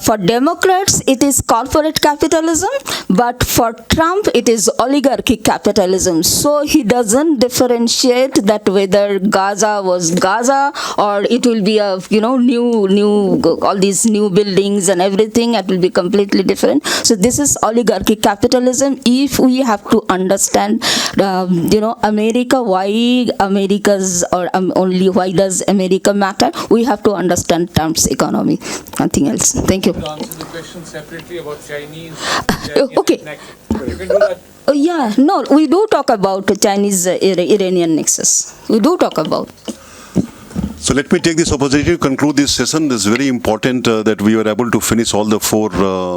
For Democrats, it is corporate capitalism, but for Trump, it is oligarchic capitalism. So he doesn't differentiate that whether Gaza was Gaza or it will be a new all these new buildings and everything. It will be completely different. So this is oligarchic capitalism. If we have to understand, America, why America's or only why does America matter? We have to understand Trump's economy. Nothing else. Thank you. To answer the question separately about Chinese. Okay. You can do that. Yeah, no, we do talk about Chinese-Iranian nexus. We do talk about. So let me take this opportunity to conclude this session. It's very important that we were able to finish all the four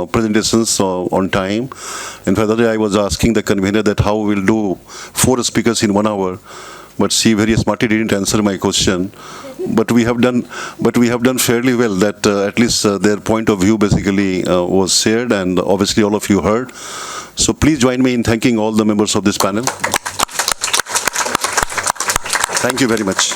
presentations on time. In fact, the other day I was asking the convener that how we'll do 4 speakers in 1 hour, but she very smartly didn't answer my question. But we have done fairly well. That at least their point of view basically was shared, and obviously all of you heard. So please join me in thanking all the members of this panel. Thank you very much.